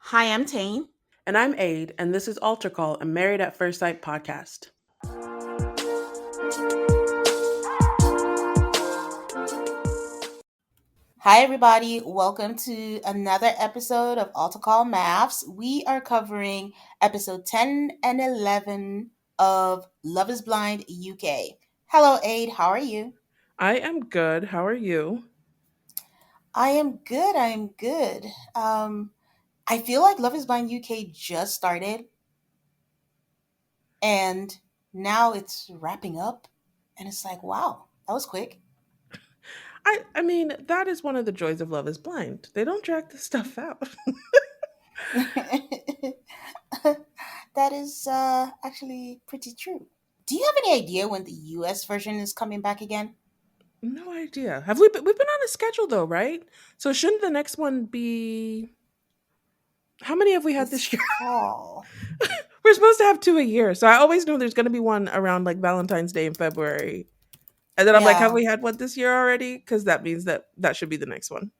Hi, I'm Tane. And I'm Aid, and this is Altar Call, a Married at First Sight podcast. Hi, everybody. Welcome to another episode of Alta Call Maths. We are covering episode 10 and 11 of Love is Blind UK. Hello, Aid. How are you? I am good. How are you? I am good. I am good. I feel like Love is Blind UK just started and now it's wrapping up. And it's like, wow, that was quick. I mean, that is one of the joys of Love is Blind. They don't drag the stuff out. That is actually pretty true. Do you have any idea when the US version is coming back again? No idea. We've been on a schedule though, right? So shouldn't the next one be how many have we had It's this year? fall. We're supposed to have two a year. So I always know there's gonna be one around like Valentine's Day in February. And then I'm like, have Yeah. we had one this year already? Because that means that should be the next one.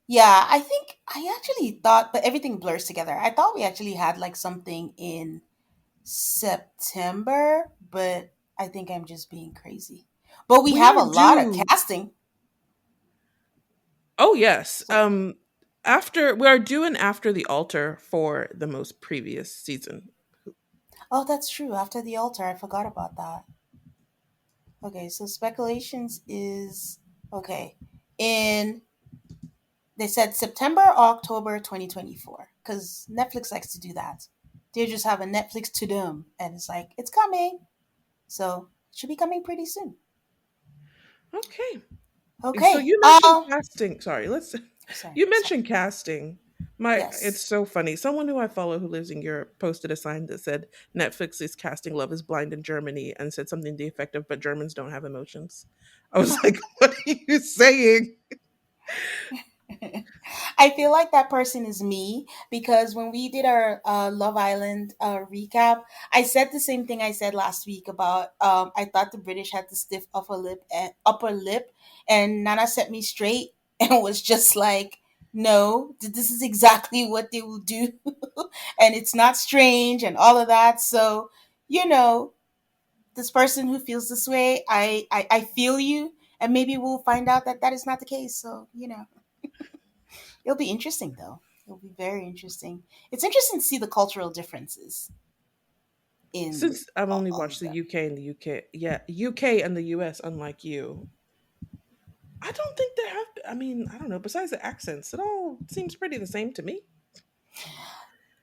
Yeah, I think I actually thought, but everything blurs together. I thought we actually had like something in September, but I think I'm just being crazy. But we We have are a lot of due. casting. Oh yes. So, After we are doing after the altar for the most previous season. oh, that's true. After the altar, I forgot about that. Okay, so speculations is okay. In They said September or October 2024 because Netflix likes to do that. They just have a Netflix to them and it's like, it's coming. So it should be coming pretty soon. Okay. So Okay. you mentioned casting. Sorry, let's Sorry, you sorry. mentioned casting. My it's Yes. so funny. Someone who I follow who lives in Europe posted a sign that said Netflix is casting Love is Blind in Germany and said something to the effect of but Germans don't have emotions. I was like, what are you saying? I feel like that person is me because when we did our Love Island recap, I said the same thing I said last week about I thought the British had the stiff upper lip, and Nana set me straight and was just like, "No, this is exactly what they will do, and it's not strange and all of that." So you know, this person who feels this way, I feel you, and maybe we'll find out that that is not the case. So it'll be interesting, though. It'll be very interesting. It's interesting to see the cultural differences in Since I've only all watched of the them. UK and the UK, yeah, UK and the US, unlike you, I don't think they have. I mean, I don't know. Besides the accents, it all seems pretty the same to me.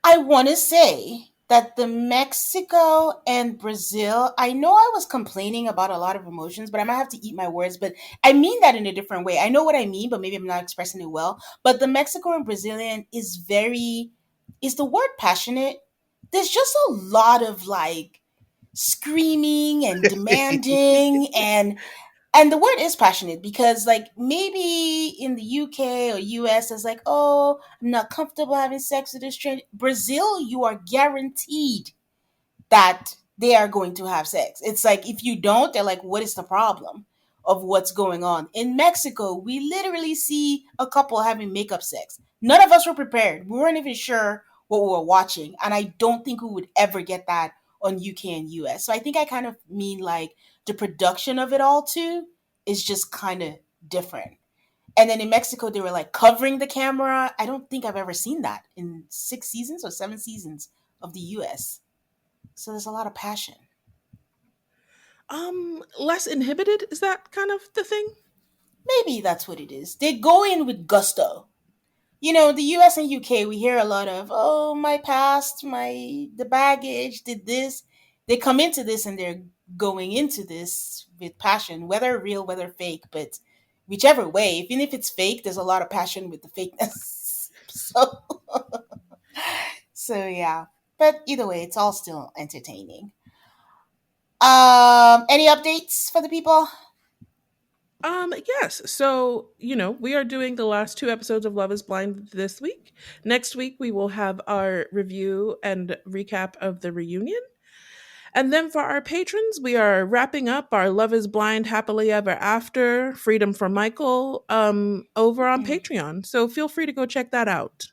I want to say that the Mexico and Brazil, I know I was complaining about a lot of emotions, but I might have to eat my words. But I mean that in a different way. I know what I mean, but maybe I'm not expressing it well. But the Mexico and Brazilian is the word passionate? There's just a lot of like screaming and demanding and the word is passionate because like maybe in the UK or US it's like, oh, I'm not comfortable having sex with a stranger. Brazil, you are guaranteed that they are going to have sex. It's like if you don't, they're like, what is the problem of what's going on? In Mexico, we literally see a couple having makeup sex. None of us were prepared. We weren't even sure what we were watching. And I don't think we would ever get that on UK and US. So I think I kind of mean like the production of it all too is just kind of different. And then in Mexico, they were like covering the camera. I don't think I've ever seen that in 6 seasons or 7 seasons of the US. So there's a lot of passion. Less inhibited, is that kind of the thing? Maybe that's what it is. They go in with gusto. The US and UK, we hear a lot of, oh, my past, the baggage did this. They come into this and they're going into this with passion, whether real, whether fake, but whichever way, even if it's fake, there's a lot of passion with the fakeness. So yeah. But either way, it's all still entertaining. Any updates for the people? Yes. So, we are doing the last two episodes of Love is Blind this week. Next week, we will have our review and recap of the reunion. And then for our patrons, we are wrapping up our Love is Blind Happily Ever After, Freedom for Michael, over on Mm. Patreon. So feel free to go check that out.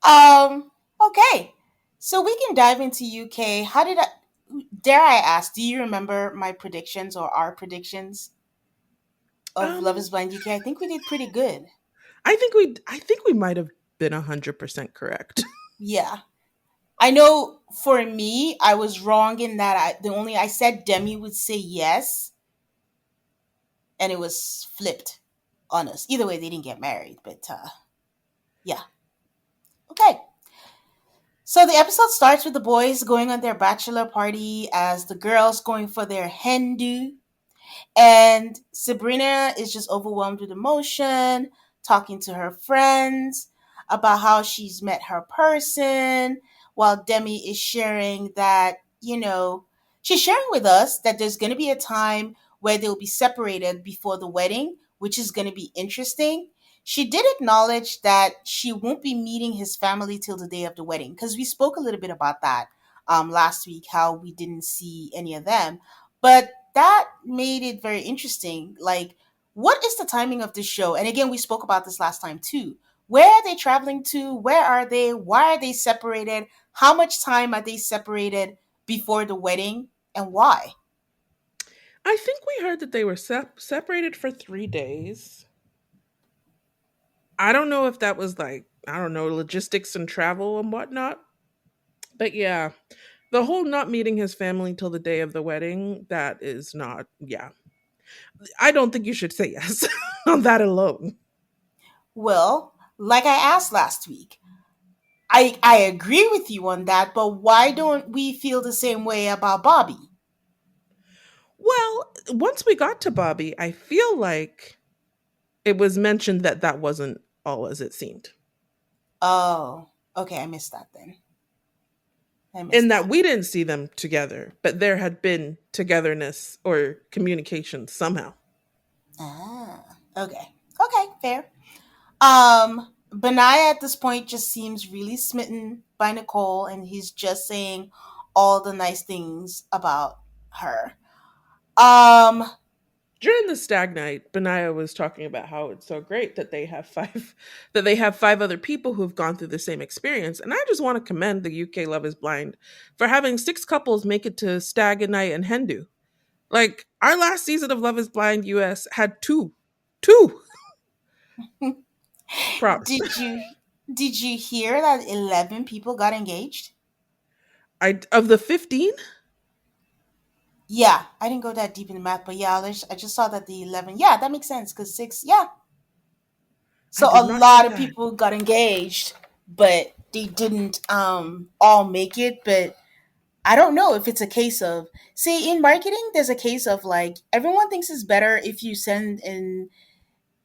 um. Okay. So we can dive into UK. How did I? Dare I ask? Do you remember my predictions or our predictions of Love Um, Is Blind UK? I think we did pretty good. I think we might have been 100% correct. Yeah. I know for me, I was wrong in that I said Demi would say yes, and it was flipped on us. Either way, they didn't get married, but yeah. Okay. So the episode starts with the boys going on their bachelor party as the girls going for their hen do. And Sabrina is just overwhelmed with emotion, talking to her friends about how she's met her person, while Demi is sharing that, she's sharing with us that there's going to be a time where they'll be separated before the wedding, which is going to be interesting. She did acknowledge that she won't be meeting his family till the day of the wedding, because we spoke a little bit about that last week, how we didn't see any of them. But that made it very interesting. Like, what is the timing of this show? And again, we spoke about this last time too. Where are they traveling to? Where are they? Why are they separated? How much time are they separated before the wedding? And why? I think we heard that they were separated for 3 days. I don't know if that was like, I don't know, logistics and travel and whatnot. But yeah, the whole not meeting his family till the day of the wedding, that is not, yeah. I don't think you should say yes on that alone. Well, like I asked last week, I agree with you on that, but why don't we feel the same way about Bobby? Well, once we got to Bobby, I feel like it was mentioned that that wasn't all as it seemed. Oh, okay, I missed that then. I missed In that that. we didn't see them together, but there had been togetherness or communication somehow. Ah, okay. Okay, fair. Benaya at this point just seems really smitten by Nicole, and he's just saying all the nice things about her. Um, During the stag night, Benaiah was talking about how it's so great that they have five that they have five other people who've gone through the same experience. And I just want to commend the UK Love is Blind for having six couples make it to stag night and Hendu. Like our last season of Love is Blind US had two. Two props. did you did you hear that 11 people got engaged? I of the 15, Yeah, I didn't go that deep in the math, but yeah, I just saw that the 11. Yeah, that makes sense because six. Yeah, I so a did not hear lot of that. people got engaged, but they didn't all make it. But I don't know if it's a case of, see, in marketing there's a case of like everyone thinks it's better if you send in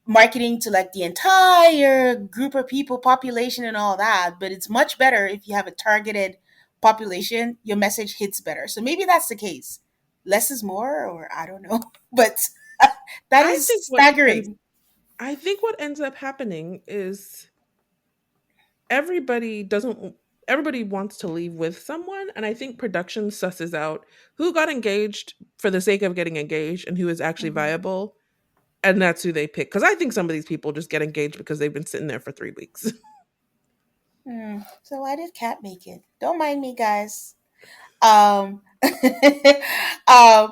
marketing to like the entire group of people, population and all that, but it's much better if you have a targeted population, your message hits better. So maybe that's the case. Less is more, or I don't know. But that I is think what ends staggering. I think what ends up happening is everybody doesn't everybody wants to leave with someone, and I think production susses out who got engaged for the sake of getting engaged and who is actually Mhm. viable, and that's who they pick, because I think some of these people just get engaged because they've been sitting there for 3 weeks. So why did Cat make it? Don't mind me, guys. Um, I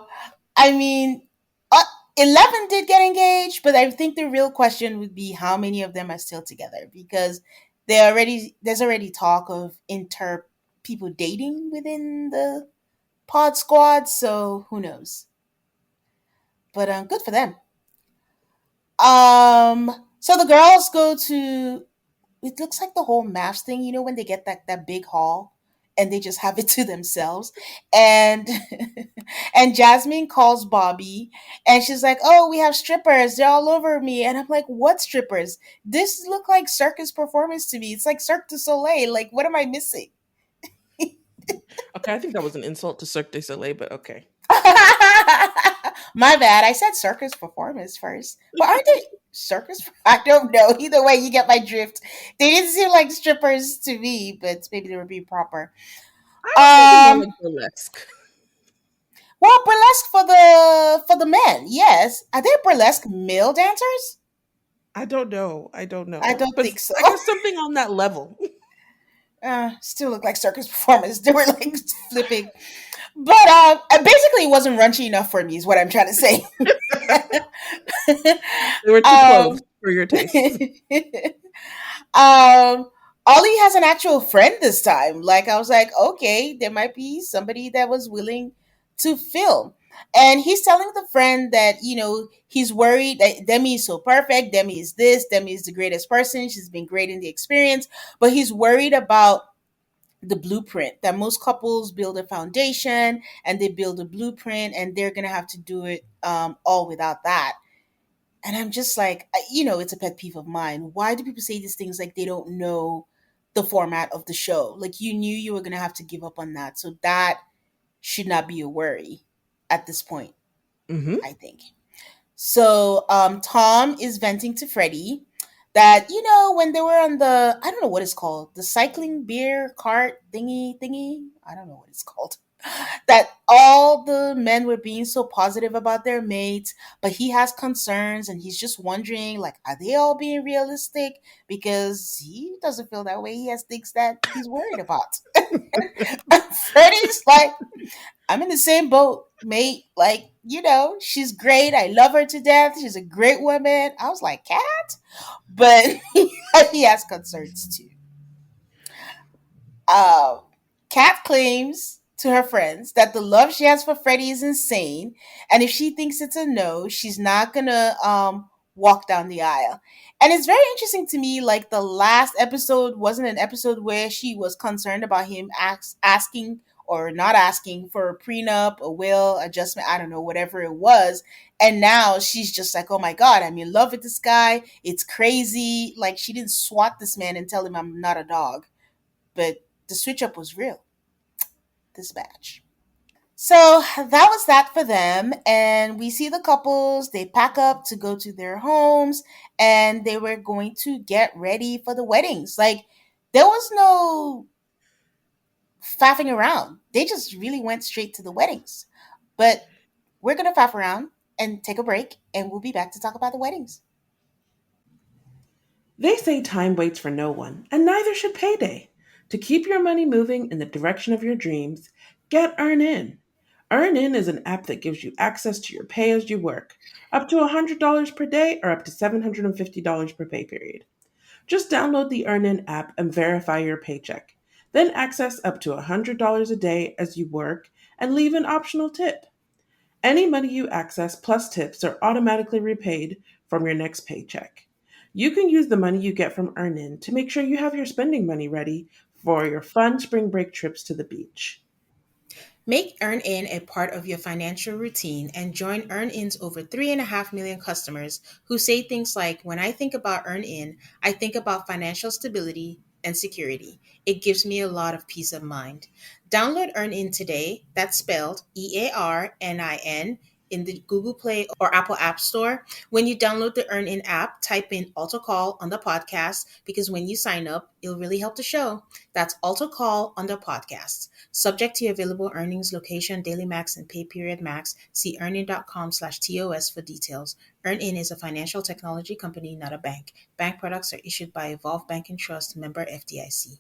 mean, uh, 11 did get engaged, but I think the real question would be how many of them are still together, because there's already talk of inter people dating within the pod squad, so who knows? But good for them. So the girls go to, it looks like the whole maths thing, when they get that big hall and they just have it to themselves. And and Jasmine calls Bobby and she's like, "Oh, we have strippers. They're all over me." And I'm like, "What strippers? This look like circus performance to me. It's like Cirque du Soleil. Like, what am I missing?" Okay, I think that was an insult to Cirque du Soleil, but okay. My bad. I said circus performance first. But aren't they circus? I don't know. Either way, you get my drift. They didn't seem like strippers to me, but maybe they were being proper. I was thinking more Um, like burlesque. well, burlesque for the men, yes. Are there burlesque male dancers? I don't know. I don't I know. don't But think so. I guess something on that level. Still look like circus performers. They were like flipping, but basically it wasn't raunchy enough for me. Is what I'm trying to say. They were too close um, for your tastes. Um, Ollie has an actual friend this time. Like I was like, okay, there might be somebody that was willing to film. And he's telling the friend that, he's worried that Demi is so perfect. Demi is this. Demi is the greatest person. She's been great in the experience. But he's worried about the blueprint that most couples build a foundation and they build a blueprint and they're going to have to do it all without that. And I'm just like, it's a pet peeve of mine. Why do people say these things like they don't know the format of the show? Like you knew you were going to have to give up on that. So that should not be a worry at this point, Hmm. I think. So Tom is venting to Freddie that, when they were on the, I don't know what it's called, the cycling beer cart thingy. I don't know what it's called, that all the men were being so positive about their mates, but he has concerns and he's just wondering, like, are they all being realistic? Because he doesn't feel that way. He has things that he's worried about. Freddie's like, I'm in the same boat, mate. Like, she's great. I love her to death. She's a great woman. I was like, cat? But he has concerns too. Um, Kat claims to her friends that the love she has for Freddie is insane, and if she thinks it's a no, she's not gonna walk down the aisle. And it's very interesting to me. Like the last episode wasn't an episode where she was concerned about him asking or not asking for a prenup, a will, adjustment, I don't know, whatever it was. And now she's just like, oh my God, I'm in love with this guy. It's crazy. Like she didn't swat this man and tell him I'm not a dog, but the switch up was real this batch. So that was that for them. And we see the couples, they pack up to go to their homes and they were going to get ready for the weddings. Like there was no faffing around. They just really went straight to the weddings. But we're going to faff around and take a break and we'll be back to talk about the weddings. They say time waits for no one, and neither should payday. To keep your money moving in the direction of your dreams, get Earn In. Earn In is an app that gives you access to your pay as you work, up to $100 per day or up to $750 per pay period. Just download the Earn In app and verify your paycheck. Then access up to $100 a day as you work and leave an optional tip. Any money you access plus tips are automatically repaid from your next paycheck. You can use the money you get from Earnin to make sure you have your spending money ready for your fun spring break trips to the beach. Make EarnIn a part of your financial routine and join EarnIn's over 3.5 million customers who say things like, when I think about EarnIn, I think about financial stability and security. It gives me a lot of peace of mind. Download EarnIn today. That's spelled EARNIN in the Google Play or Apple App Store. When you download the EarnIn app, type in Alto Call on the podcast because when you sign up, it'll really help the show. That's Alto Call on the podcast. Subject to available earnings, location, daily max, and pay period max. See earnin.com/TOS for details. EarnIn is a financial technology company, not a bank. Bank products are issued by Evolve Bank and Trust, member FDIC.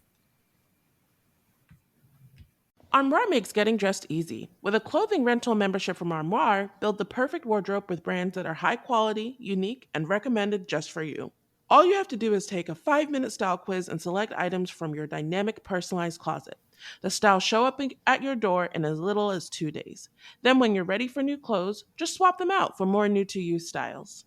Armoire makes getting dressed easy. With a clothing rental membership from Armoire, build the perfect wardrobe with brands that are high quality, unique, and recommended just for you. All you have to do is take a 5-minute style quiz and select items from your dynamic personalized closet. The styles show up at your door in as little as 2 days. Then, when you're ready for new clothes, just swap them out for more new to you styles.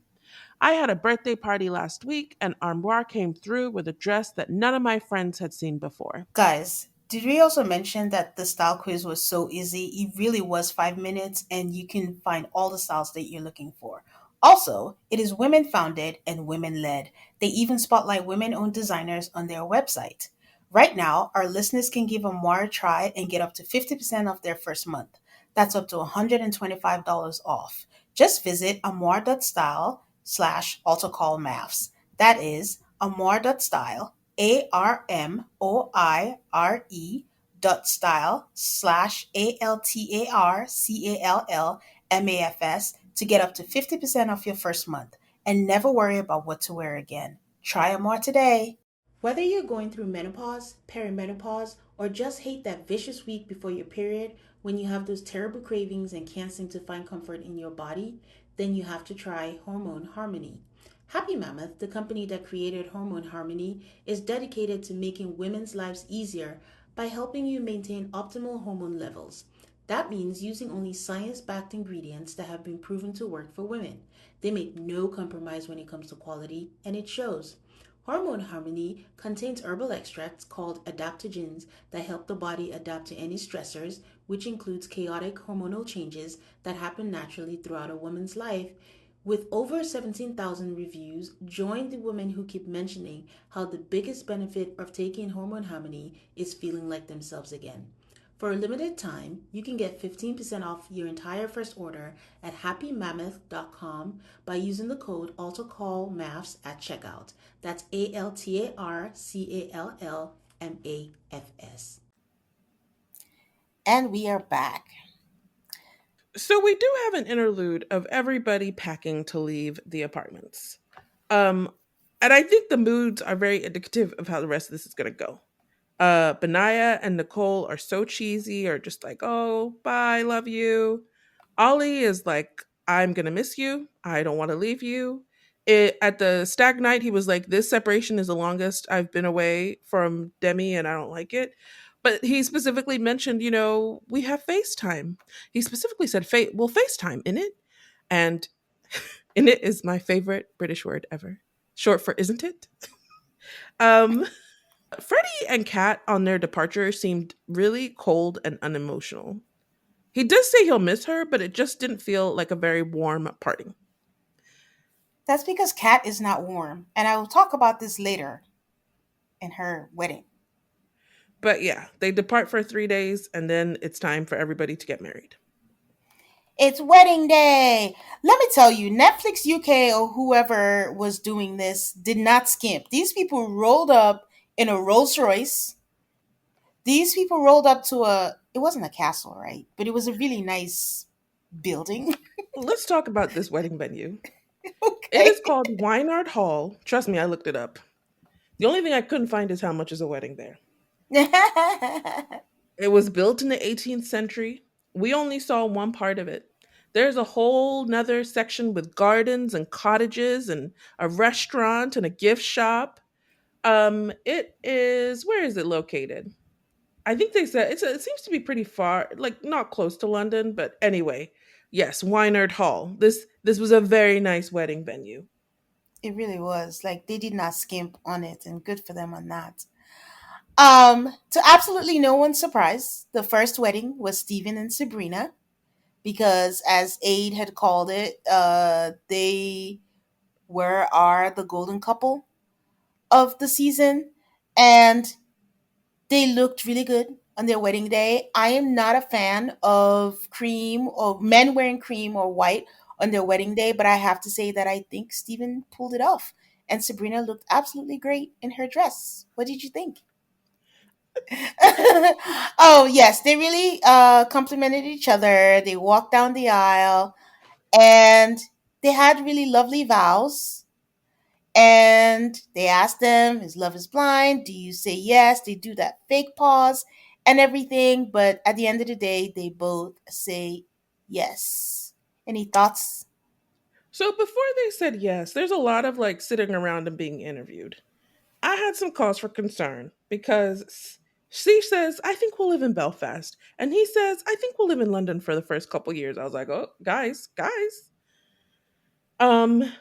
I had a birthday party last week, and Armoire came through with a dress that none of my friends had seen before. Guys, did we also mention that the style quiz was so easy? It really was 5 minutes and you can find all the styles that you're looking for. Also, it is women founded and women led. They even spotlight women owned designers on their website. Right now, our listeners can give Amar a try and get up to 50% off their first month. That's up to $125 off. Just visit amar.style slash autocallmaths. That is amar.style ARMOIRE dot style slash ALTARCALLMAFS to get up to 50% off your first month. and never worry about what to wear again. Try them on today. Whether you're going through menopause, perimenopause, or just hate that vicious week before your period when you have those terrible cravings and can't seem to find comfort in your body, then you have to try Hormone Harmony. Happy Mammoth, the company that created Hormone Harmony, is dedicated to making women's lives easier by helping you maintain optimal hormone levels. That means using only science backed ingredients that have been proven to work for women. They make no compromise when it comes to quality, and it shows. Hormone Harmony contains herbal extracts called adaptogens that help the body adapt to any stressors, which includes chaotic hormonal changes that happen naturally throughout a woman's life. With over 17,000 reviews, join the women who keep mentioning how the biggest benefit of taking Hormone Harmony is feeling like themselves again. For a limited time, you can get 15% off your entire first order at happymammoth.com by using the code AltarCallMAFS at checkout. That's ALTARCALLMAFS. And we are back. So we do have an interlude of everybody packing to leave the apartments. Um, and I think the moods are very indicative of how the rest of this is going to go. Benaya and Nicole are so cheesy, or just like, oh, bye, love you. Ollie is like, I'm gonna miss you. I don't want to leave you. At the stag night, he was like, this separation is the longest I've been away from Demi, and I don't like it. But he specifically mentioned, we have FaceTime. He specifically said, well, FaceTime in it. And in it is my favorite British word ever, short for isn't it? Um, Freddie and Kat on their departure seemed really cold and unemotional. He does say he'll miss her, but it just didn't feel like a very warm parting. That's because Kat is not warm, and I will talk about this later in her wedding. But yeah, they depart for 3 days and then it's time for everybody to get married. It's wedding day. Let me tell you, Netflix UK or whoever was doing this did not skimp. These people rolled up in a Rolls Royce. These people rolled up to it wasn't a castle, right? But it was a really nice building. Let's talk about this wedding venue. It Okay. is called Weinard Hall. Trust me, I looked it up. The only thing I couldn't find is how much is a wedding there. It was built in the 18th century. We only saw one part of it. There's a whole nother section with gardens and cottages and a restaurant and a gift shop. It is, where is it located? I think they said it seems to be pretty far, like not close to London, but anyway, yes, Weinard Hall. This was a very nice wedding venue. It really was. Like they did not skimp on it, and good for them on that. To absolutely no one's surprise, the first wedding was Stephen and Sabrina because, as Aid had called it, they are the golden couple of the season, and they looked really good on their wedding day. I am not a fan of cream or men wearing cream or white on their wedding day, but I have to say that I think Stephen pulled it off, and Sabrina looked absolutely great in her dress. What did you think? Oh yes, they really complimented each other. They walked down the aisle and they had really lovely vows. And they asked them, "Is love is blind? Do you say yes?" They do that fake pause and everything, but at the end of the day, they both say yes. Any thoughts? So before they said yes, there's a lot of like sitting around and being interviewed. I had some cause for concern because she says, I think we'll live in Belfast. And he says, I think we'll live in London for the first couple years. I was like, oh, guys. Um,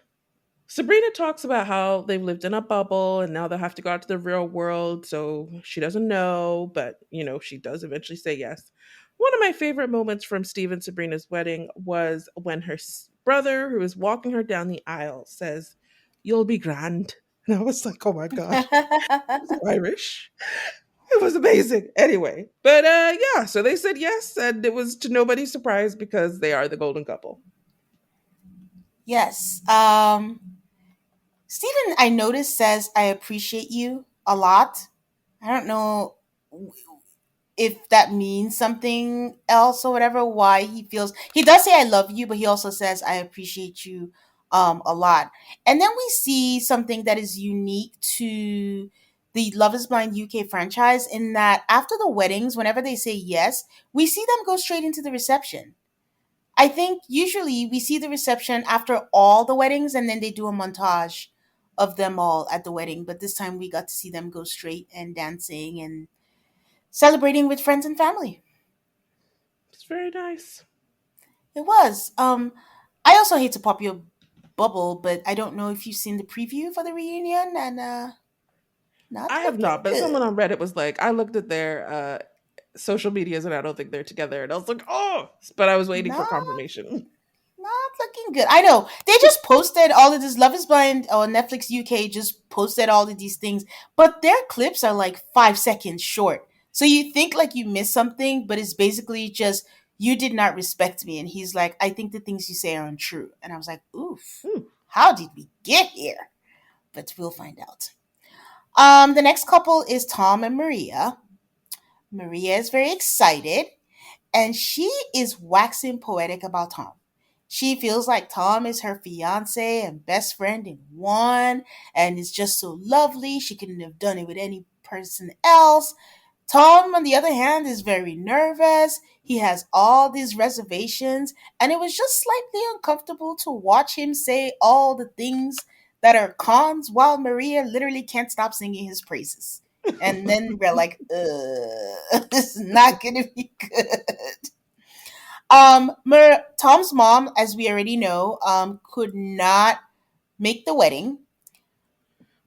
Sabrina talks about how they've lived in a bubble and now they'll have to go out to the real world. So she doesn't know, but she does eventually say yes. One of my favorite moments from Steve and Sabrina's wedding was when her brother, who is walking her down the aisle, says, "You'll be grand." And I was like, oh my God, it's Irish. It was amazing. Anyway, but yeah, so they said yes, and it was to nobody's surprise because they are the golden couple. Yes. Stephen, I noticed, says, "I appreciate you" a lot. I don't know if that means something else or whatever, why he feels. He does say "I love you," but he also says "I appreciate you" a lot. And then we see something that is unique to the Love is Blind UK franchise in that after the weddings, whenever they say yes, we see them go straight into the reception. I think usually we see the reception after all the weddings and then they do a montage of them all at the wedding. But this time we got to see them go straight and dancing and celebrating with friends and family. It's very nice. It was. I also hate to pop your bubble, but I don't know if you've seen the preview for the reunion and not I have looking not, but someone good. on Reddit was like, I looked at their social medias and I don't think they're together. And I was like, oh, but I was waiting for Not confirmation. not looking good. I know. They just posted all of this Love is Blind or Netflix UK just posted all of these things, but their clips are like 5 seconds short. So you think like you missed something, but it's basically just you did not respect me. And he's like, I think the things you say are untrue. And I was like, oof, Hmm. how did we get here? But we'll find out. The next couple is Tom and Maria. Maria is very excited and she is waxing poetic about Tom. She feels like Tom is her fiance and best friend in one, and is just so lovely. She couldn't have done it with any person else. Tom, on the other hand, is very nervous. He has all these reservations, and it was just slightly uncomfortable to watch him say all the things that are cons while Maria literally can't stop singing his praises. And then we're like, this is not gonna be good. Tom's mom, as we already know, could not make the wedding.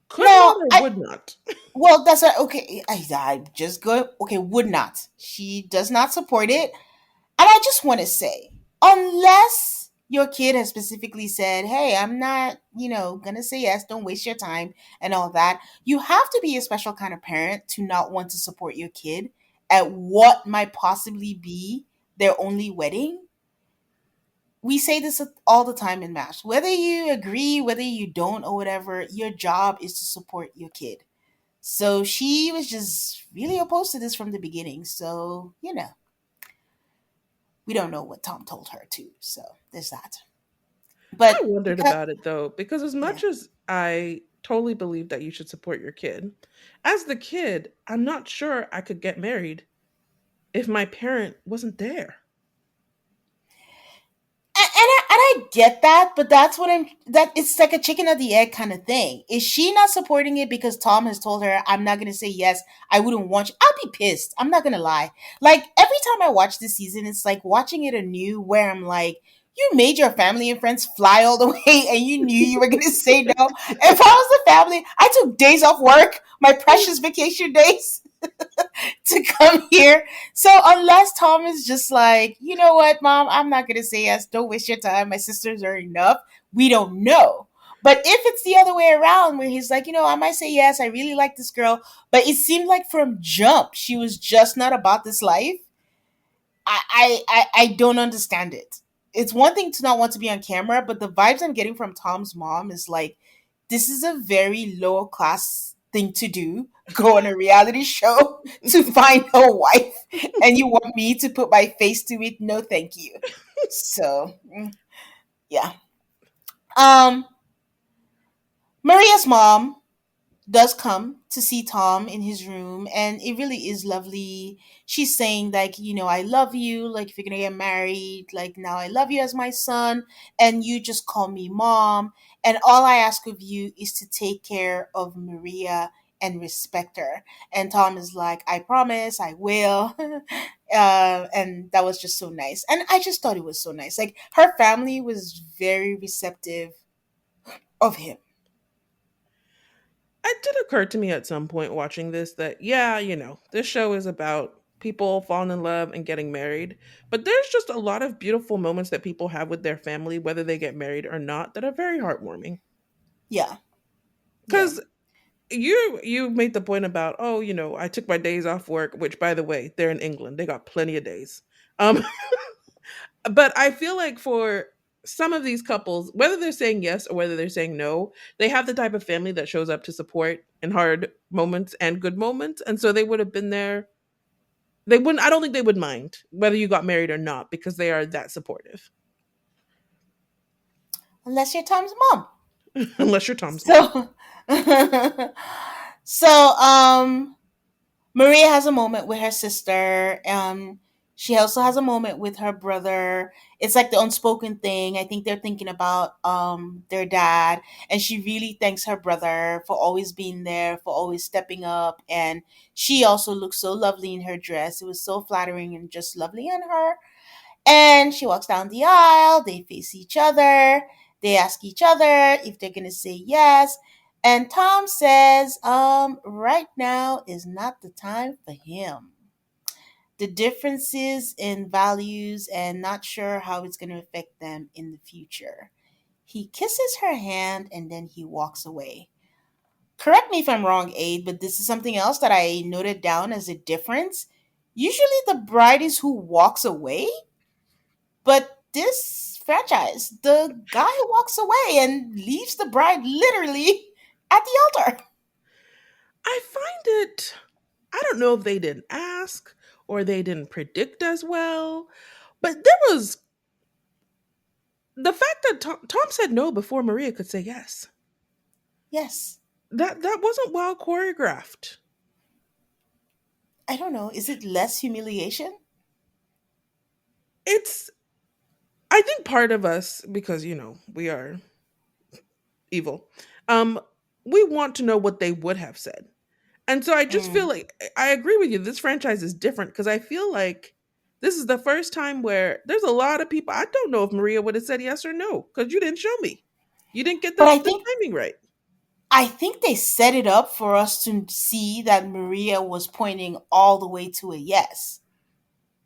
Could Now, not or I would not. well, that's a, okay. I just go okay. Would not. She does not support it, and I just want to say, unless your kid has specifically said, "Hey, I'm not, gonna say yes. Don't waste your time," and all that, you have to be a special kind of parent to not want to support your kid at what might possibly be their only wedding. We say this all the time in MASH. Whether you agree, whether you don't, or whatever, your job is to support your kid. So she was just really opposed to this from the beginning. So, we don't know what Tom told her to. So there's that. I But wondered because, about it though, because as yeah. much as I totally believe that you should support your kid, as the kid, I'm not sure I could get married if my parent wasn't there. And I get that, but that's what that it's like a chicken or the egg kind of thing. Is she not supporting it because Tom has told her, I'm not gonna say yes, I wouldn't want you? I'll be pissed. I'm not gonna lie. Like every time I watch this season, it's like watching it anew where I'm like, you made your family and friends fly all the way and you knew you were gonna say no. If I was the family, I took days off work, my precious vacation days to come here. So unless Tom is just like, you know what, mom, I'm not gonna say yes. Don't waste your time. My sisters are enough. We don't know. But if it's the other way around, where he's like, I might say yes. I really like this girl, but it seemed like from jump she was just not about this life. I don't understand it. It's one thing to not want to be on camera, but the vibes I'm getting from Tom's mom is like, this is a very low class thing to do. Go on a reality show to find a wife, and you want me to put my face to it? No, thank you. So, yeah. Um, Maria's mom does come to see Tom in his room, and it really is lovely. She's saying like, I love you, like if you're gonna get married, like now I love you as my son, and you just call me mom, and all I ask of you is to take care of Maria and respect her. And Tom is like, I promise, I will. And that was just so nice, and I just thought it was so nice. Like her family was very receptive of him. It did occur to me at some point watching this that, yeah, this show is about people falling in love and getting married, but there's just a lot of beautiful moments that people have with their family, whether they get married or not, that are very heartwarming. Yeah, yeah. Because you made the point about, oh, I took my days off work, which by the way, they're in England, they got plenty of days. Um, but I feel like for some of these couples, whether they're saying yes or whether they're saying no, they have the type of family that shows up to support in hard moments and good moments. And so they would have been there. They wouldn't, I don't think they would mind whether you got married or not because they are that supportive. unless you're Tom's mom. Unless you're Tom's mom. So, so Maria has a moment with her sister. She also has a moment with her brother. It's like the unspoken thing. I think they're thinking about their dad, and she really thanks her brother for always being there, for always stepping up, and she also looks so lovely in her dress. It was so flattering and just lovely on her. And she walks down the aisle. They face each other. They ask each other if they're gonna say yes. And Tom says, right now is not the time for him. The differences in values and not sure how it's gonna affect them in the future. He kisses her hand and then he walks away. Correct me if I'm wrong, Aid, but this is something else that I noted down as a difference. Usually the bride is who walks away, but this franchise, the guy walks away and leaves the bride literally at the altar. I find it, I don't know if they didn't ask or they didn't predict as well, but there was the fact that Tom said no before Maria could say yes. Yes. That wasn't well choreographed. I don't know. Is it less humiliation? It's, I think part of us, because we are evil, um, we want to know what they would have said. And so I just feel Mm. like I agree with you. This franchise is different because I feel like this is the first time where there's a lot of people. I don't know if Maria would have said yes or no because you didn't show me. You didn't get But the timing right. I think they set it up for us to see that Maria was pointing all the way to a yes.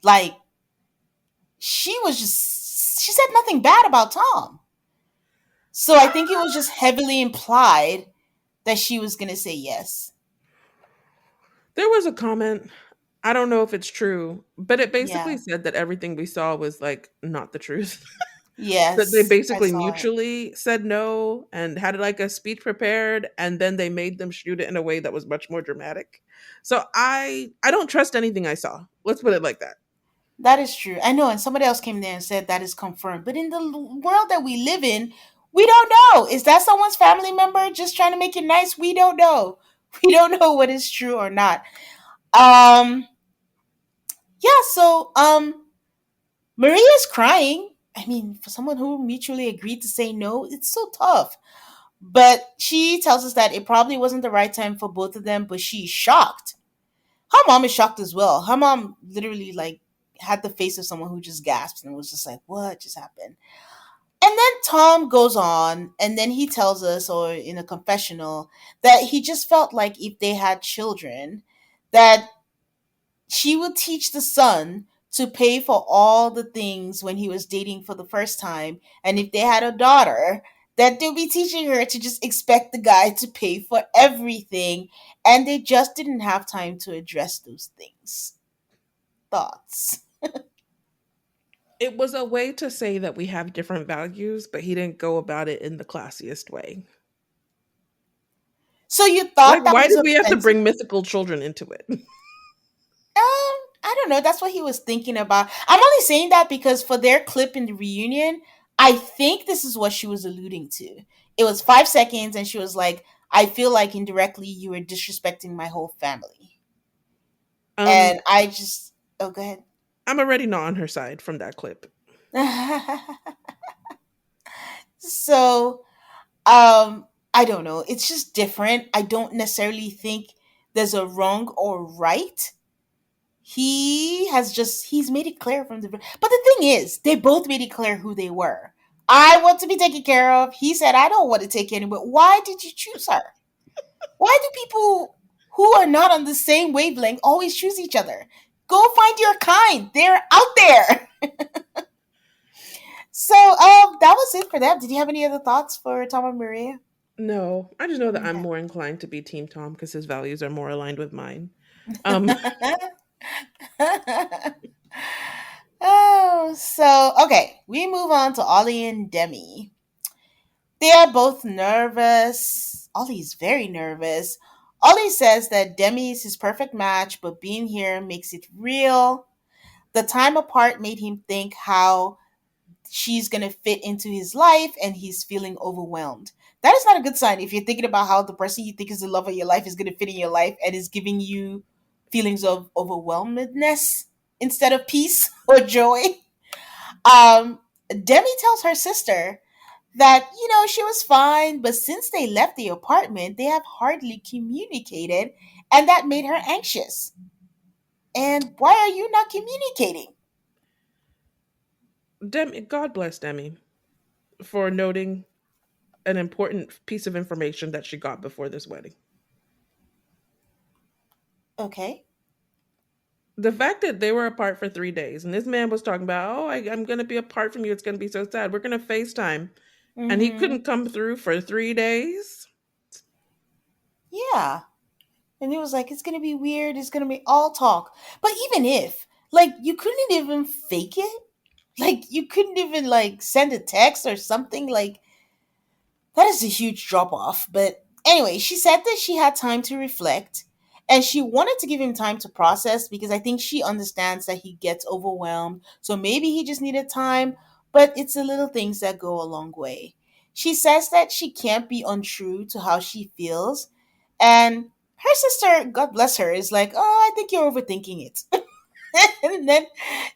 Like she said nothing bad about Tom. So I think it was just heavily implied that she was going to say yes. There was a comment. I don't know if it's true, but it basically Yeah. said that everything we saw was like not the truth. That they Yes, I basically saw it. mutually said no and had like a speech prepared, and then they made them shoot it in a way that was much more dramatic. So I don't trust anything I saw. Let's put it like that. That is true. I know, and somebody else came there and said that is confirmed. But in the world that we live in, we don't know. Is that someone's family member just trying to make it nice? We don't know. We don't know what is true or not. Um, yeah. So, Maria's crying. I mean, for someone who mutually agreed to say no, it's so tough. But she tells us that it probably wasn't the right time for both of them. But she's shocked. Her mom is shocked as well. Her mom literally like had the face of someone who just gasped and was just like, "What just happened?" And then Tom goes on, and then he tells us, or in a confessional, that he just felt like if they had children, that she would teach the son to pay for all the things when he was dating for the first time. And if they had a daughter, that they'll be teaching her to just expect the guy to pay for everything. And they just didn't have time to address those things. Thoughts? It was a way to say that we have different values, but he didn't go about it in the classiest way. So you Like, thought that why was did we have to offensive? bring mythical children into it? I don't know. That's what he was thinking about. I'm only saying that because for their clip in the reunion, I think this is what she was alluding to. It was 5 seconds, and she was like, "I feel like indirectly you were disrespecting my whole family," Um, and I just, oh, go ahead. I'm already not on her side from that clip. So, I don't know. It's just different. I don't necessarily think there's a wrong or right. He's made it clear from the, but the thing is, they both made it clear who they were. I want to be taken care of. He said, I don't want to take care of it. Why did you choose her? Why do people who are not on the same wavelength always choose each other? Go find your kind. They're out there. So that was it for that. Did you have any other thoughts for Tom and Maria? No, I just know that I'm Okay. more inclined to be Team Tom because his values are more aligned with mine. Um, Oh, so okay, we move on to Ollie and Demi. They are both nervous. Ollie's very nervous. Ollie says that Demi is his perfect match, but being here makes it real. The time apart made him think how she's gonna fit into his life and he's feeling overwhelmed. That is not a good sign if you're thinking about how the person you think is the love of your life is gonna fit in your life and is giving you feelings of overwhelmedness instead of peace or joy. Um, Demi tells her sister that, she was fine, but since they left the apartment, they have hardly communicated, and that made her anxious. And why are you not communicating? Demi, God bless Demi for noting an important piece of information that she got before this wedding. Okay. The fact that they were apart for 3 days and this man was talking about, oh, I'm going to be apart from you. It's going to be so sad. We're going to FaceTime. And he Mm-hmm. couldn't come through for 3 days. Yeah. And he was like, it's gonna be weird, it's gonna be all talk. But even if, like, you couldn't even fake it? Like, you couldn't even, like, send a text or something? Like, that is a huge drop off. But anyway, she said that she had time to reflect and she wanted to give him time to process because I think she understands that he gets overwhelmed. So maybe he just needed time, but it's the little things that go a long way. She says that she can't be untrue to how she feels. And her sister, God bless her, is like, oh, I think you're overthinking it. And then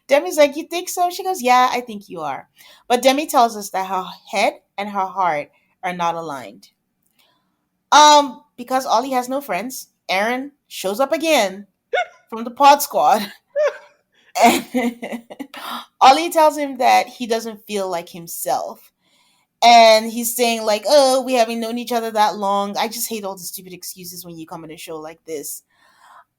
Demi's like, you think so? She goes, yeah, I think you are. But Demi tells us that her head and her heart are not aligned. Because Ollie has no friends, Aaron shows up again from the pod squad. And Ollie tells him that he doesn't feel like himself. And he's saying, like, oh, we haven't known each other that long. I just hate all the stupid excuses when you come on a show like this.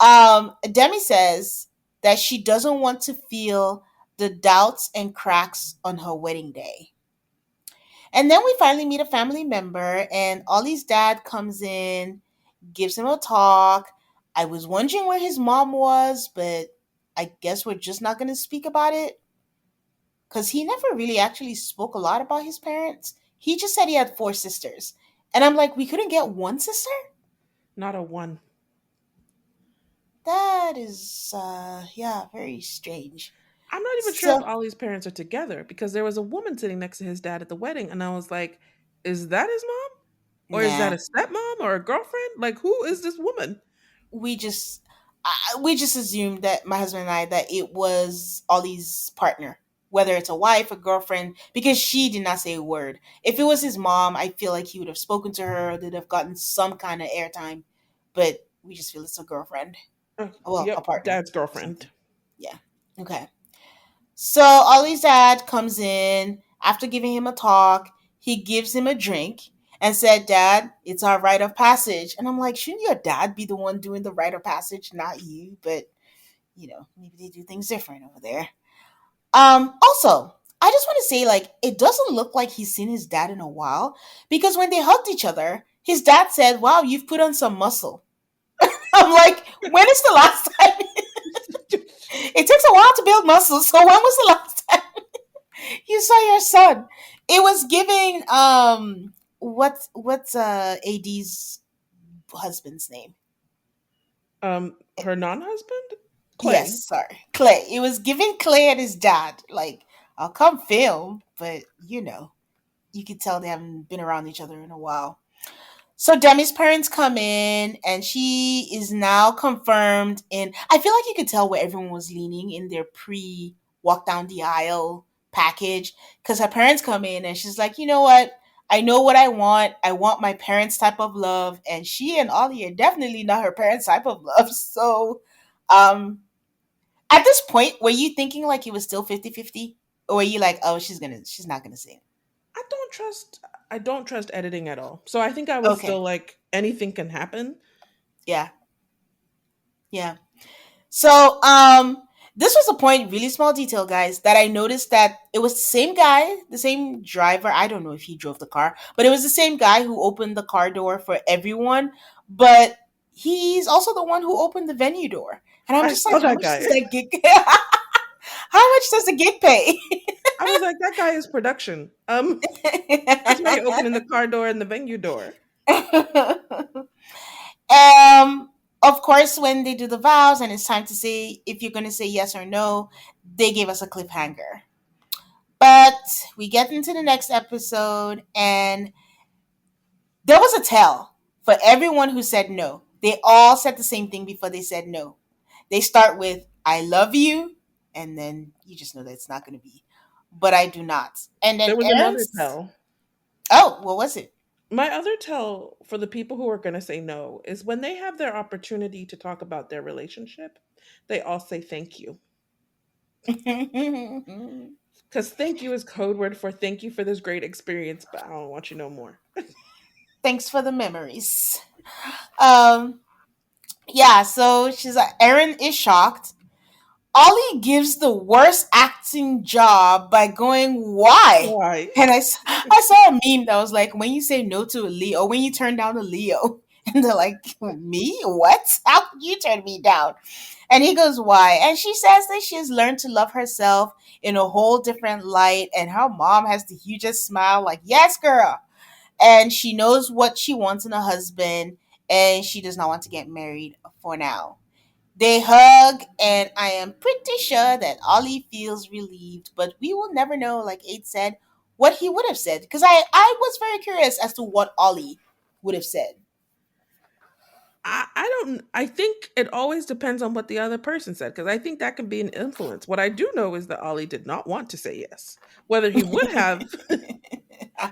Demi says that she doesn't want to feel the doubts and cracks on her wedding day. And then we finally meet a family member, and Ollie's dad comes in, gives him a talk. I was wondering where his mom was, but I guess we're just not going to speak about it because he never really actually spoke a lot about his parents. He just said he had four sisters. And I'm like, we couldn't get one sister? Not a one. That is, yeah, very strange. I'm not even sure if So, Ollie's parents are together because there was a woman sitting next to his dad at the wedding. And I was like, is that his mom? Or is that nah, a stepmom or a girlfriend? Like, who is this woman? we just we just assumed that my husband and I that it was Ollie's partner, whether it's a wife, a girlfriend, because she did not say a word. If it was his mom, I feel like he would have spoken to her, they'd have gotten some kind of airtime. But we just feel it's a girlfriend, well, a Yep, partner, dad's girlfriend. something. Yeah. Okay. So Ollie's dad comes in after giving him a talk. He gives him a drink and said, Dad, it's our rite of passage. And I'm like, shouldn't your dad be the one doing the rite of passage, not you? But, maybe they do things different over there. Also, I just want to say, like, it doesn't look like he's seen his dad in a while because when they hugged each other, his dad said, wow, you've put on some muscle. I'm like, when is the last time? It takes a while to build muscle. So when was the last time you saw your son? It was giving what's AD's husband's name? Her non-husband, Yes, Clay. sorry. Clay. It was giving Clay and his dad. Like, I'll come film, but you could tell they haven't been around each other in a while. So Demi's parents come in and she is now confirmed in I feel like you could tell where everyone was leaning in their pre walk down the aisle package because her parents come in and she's like, you know what? I know what I want. I want my parents' type of love. And she and Ollie are definitely not her parents' type of love. So um at this point, were you thinking like it was still 50-50? Or were you like, oh, she's not gonna sing? I don't trust. I don't trust editing at all. So I think I was Okay. still like, anything can happen. Yeah. Yeah. So this was a point, really small detail, guys, that I noticed that it was the same guy, the same driver. I don't know if he drove the car, but it was the same guy who opened the car door for everyone. But he's also the one who opened the venue door. And I'm I just like, saw how that much does guy. that gig how much does the gig pay? I was like, that guy is production. That's why you're opening the car door and the venue door. um of course, when they do the vows and it's time to say if you're gonna say yes or no, they gave us a cliffhanger. But we get into the next episode, and there was a tell for everyone who said no. They all said the same thing before they said no. They start with, I love you, and then you just know that it's not going to be. But I do not. And then There was another Aaron's, tell. oh, what was it? My other tell for the people who are going to say no is when they have their opportunity to talk about their relationship, they all say thank you. Because thank you is code word for thank you for this great experience, but I don't want you no more. Thanks for the memories. Um, yeah, so she's like, Aaron is shocked. Ollie gives the worst acting job by going, why? Why? And I saw a meme that was like, when you say no to a Leo, when you turn down a Leo. And they're like, me? What? How could you turn me down? And he goes, why? And she says that she has learned to love herself in a whole different light. And her mom has the hugest smile, like, yes, girl. And she knows what she wants in a husband. And she does not want to get married for now. They hug, and I am pretty sure that Ollie feels relieved, but we will never know, like Aid said, what he would have said. Because I was very curious as to what Ollie would have said. I don't, I think it always depends on what the other person said, because I think that can be an influence. What I do know is that Ollie did not want to say yes. Whether he would have,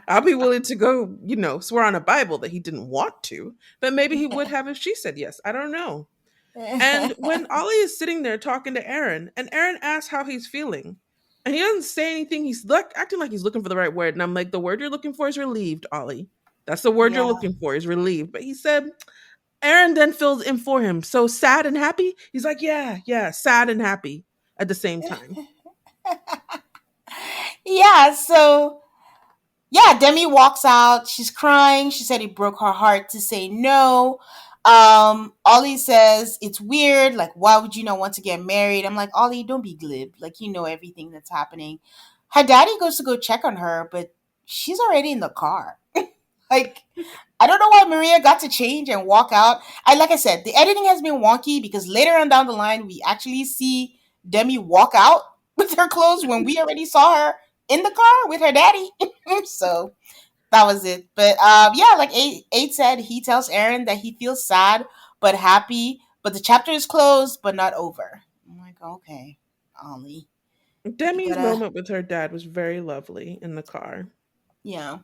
I'll be willing to go, swear on a Bible that he didn't want to, but maybe he would have if she said yes. I don't know. And when Ollie is sitting there talking to Aaron, and Aaron asks how he's feeling, and he doesn't say anything, he's acting like he's looking for the right word. And I'm like, the word you're looking for is relieved, Ollie. That's the word you're Yeah. looking for, is relieved. But he said, Aaron then fills in for him. So sad and happy? He's like, yeah, yeah, sad and happy at the same time. Yeah, so yeah, Demi walks out. She's crying. She said it broke her heart to say no. Ollie says it's weird. Like, why would you not want to get married? I'm like, Ollie, don't be glib. Like, you know everything that's happening. Her daddy goes to go check on her, but she's already in the car. Like, I don't know why Maria got to change and walk out. Like I said, the editing has been wonky because later on down the line, we actually see Demi walk out with her clothes when we already saw her in the car with her daddy. So that was it. But yeah, like Eight said, he tells Aaron that he feels sad but happy, but the chapter is closed but not over. I'm like, okay, Ollie, you Demi's gotta, moment with her dad was very lovely in the car. yeah,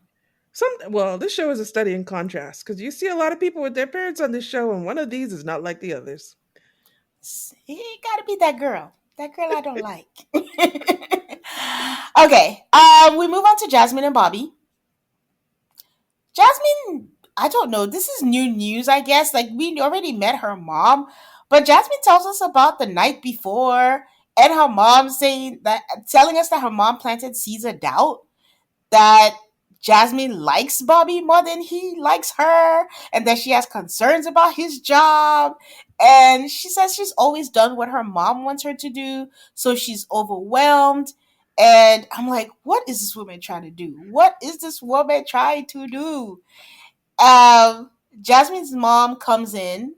This show is a study in contrast because you see a lot of people with their parents on this show, and one of these is not like the others. he gotta be that girl. That girl I don't like. Okay, we move on to Jasmine and Bobby. Jasmine, I don't know. This is new news, I guess. Like, we already met her mom, but Jasmine tells us about the night before and her mom telling us that her mom planted seeds of doubt that Jasmine likes Bobby more than he likes her, and that she has concerns about his job. And she says she's always done what her mom wants her to do, so she's overwhelmed. And I'm like, what is this woman trying to do? What is this woman trying to do? Jasmine's mom comes in.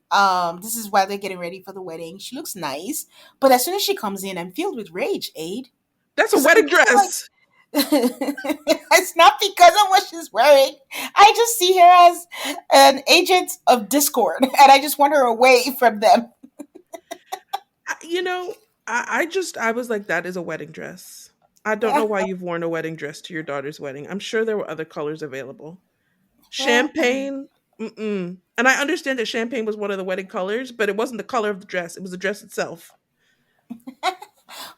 This is while they're getting ready for the wedding. She looks nice, but as soon as she comes in, I'm filled with rage, Aid. That's a Because wedding I'm just like, dress. it's not because of what she's wearing. I just see her as an agent of discord, and I just want her away from them. You know, I was like, that is a wedding dress. I don't know why you've worn a wedding dress to your daughter's wedding. I'm sure there were other colors available. Champagne. Mm-mm. And I understand that champagne was one of the wedding colors, but it wasn't the color of the dress. It was the dress itself.